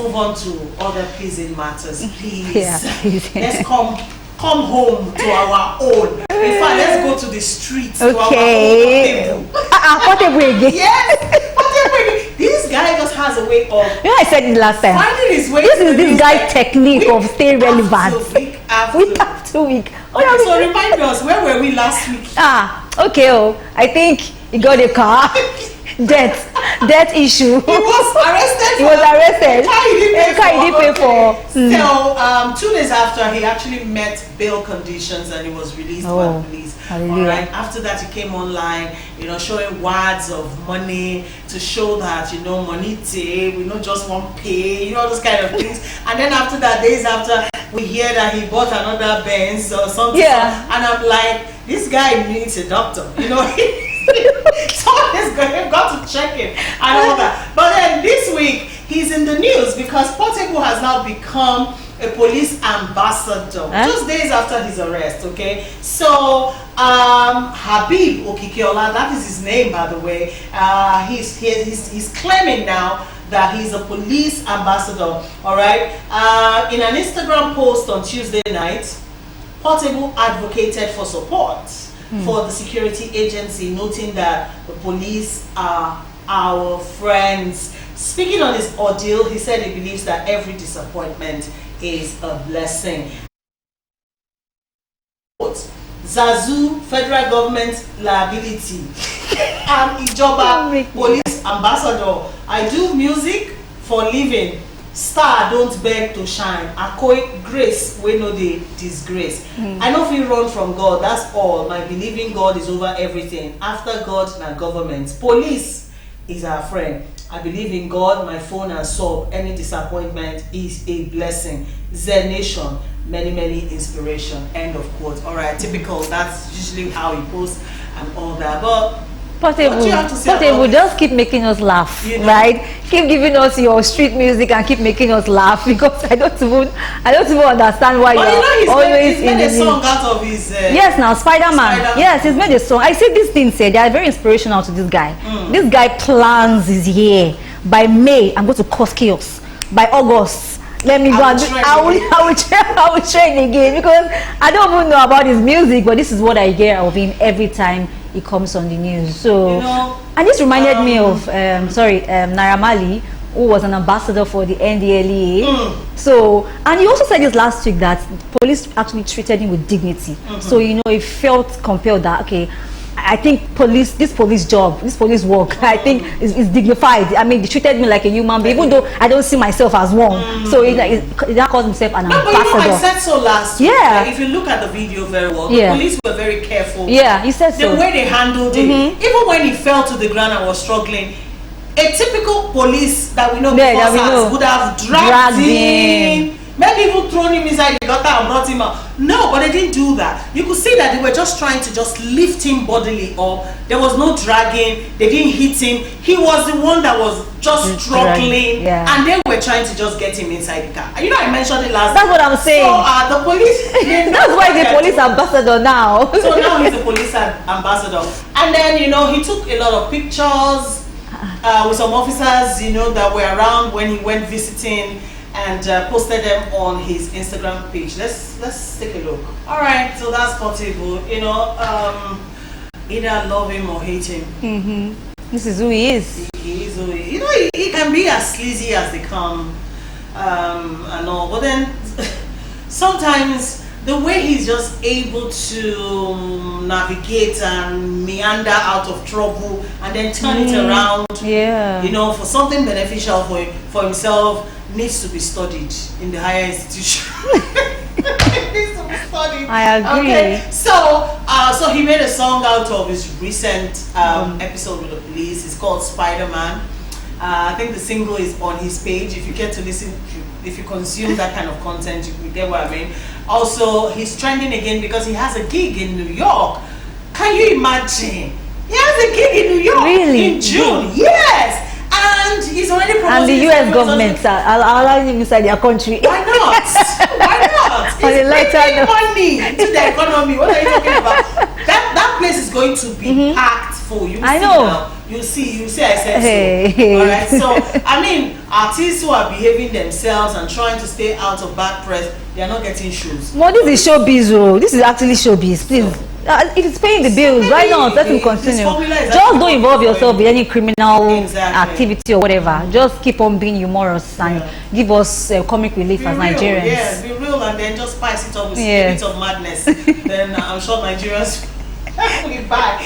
move on to other pleasing matters, please. Yeah, please. Let's come home to our own. In fact, let's go to the streets Okay. to our own Portable. Portable again. Yes, Portable. This guy just has a way of You know, I said it last time. finding his way. This to is the this news guy's technique of staying relevant. Week after Week after week. Okay, so remind us, where were we last week? Okay. Oh, I think he got a car. Debt issue. He was arrested. He was arrested. A car he didn't pay for. Okay. So 2 days after, he actually met bail conditions and he was released by the police. Hallelujah. All right. After that, he came online, showing wads of money to show that money take, we not just want pay, those kind of things. And then after that, days after, we hear that he bought another Benz or something. Yeah. And I'm like, this guy needs a doctor. Someone has got to check him and all that. But then this week he's in the news because Portable has now become a police ambassador just days after his arrest. Okay, so Habib Okikiola, that is his name, by the way. He's claiming now that he's a police ambassador. All right. In an Instagram post on Tuesday night, Portable advocated for support for the security agency, noting that the police are our friends. Speaking on his ordeal, he said he believes that every disappointment is a blessing. Zazu, federal government liability. I'm Ijoba police ambassador. I do music for living. Star don't beg to shine. Akoi grace we know the disgrace. I know if you run from God, that's all. My believing God is over everything. After God, na government. Police is our friend. I believe in God, my phone and sub. Any disappointment is a blessing. Z Nation, many inspiration. End of quote. All right, typical. That's usually how he posts and all that. But Portable, just keep making us laugh, right? Keep giving us your street music and keep making us laugh, because I don't even understand why you're always he's made a song out of his. Yes, now Spider-Man. Yes, he's made a song. I see these things here. They are very inspirational to this guy. This guy plans his year. By May, I'm going to cause chaos. By August, let me go. I will train again, because I don't even know about his music, but this is what I hear of him every time he comes on the news. So, and this reminded me of Naira Marley, who was an ambassador for the NDLEA. So, and he also said this last week that police actually treated him with dignity. So he felt compelled that, okay, I think this police work, I think is dignified. I mean, they treated me like a human being, even though I don't see myself as one. So he now calls himself an ambassador. But I said so last week. If you look at the video very well, the police were very careful. Yeah, he said so. The way they handled it, even when he fell to the ground and was struggling, a typical police that we know would have dragged him. Maybe even thrown him inside the gutter and brought him out. No, but they didn't do that. You could see that they were just trying to just lift him bodily up. There was no dragging. They didn't hit him. He was the one that was just struggling. And they were trying to just get him inside the car. I mentioned it last. That's what I'm saying. So the police. That's why he's a police ambassador now. So now he's a police ambassador. And then, he took a lot of pictures with some officers, that were around when he went visiting, and posted them on his Instagram page. Let's take a look. All right, so that's Portable. Either love him or hate him. This is who he is. He is who he is. He can be as sleazy as they come, and all. But then sometimes the way he's just able to navigate and meander out of trouble and then turn it around, for something beneficial for himself, needs to be studied in the higher institution. It needs to be studied. I agree. Okay, so he made a song out of his recent episode with the police. It's called Spider-Man. I think the single is on his page. If you get to listen, if you consume that kind of content, you get what I mean. Also, he's trending again because he has a gig in New York. Can you imagine? He has a gig in New York in June. Yes. And he's already proposing. And the US government are allowing him inside their country. Why not? Why not? It's bringing money to the economy. What are you talking about? That place is going to be packed full. You will see now. You see, I said so. All right. So I mean, artists who are behaving themselves and trying to stay out of bad press, they are not getting shows. Well, this is showbiz, oh. This is actually showbiz. Please, it is paying the bills. Why not? Let me continue. Just don't involve yourself in any criminal activity or whatever. Just keep on being humorous and give us comic relief as Nigerians. Yeah, be real and then just spice it up with a bit of madness. Then I'm sure Nigerians will buy.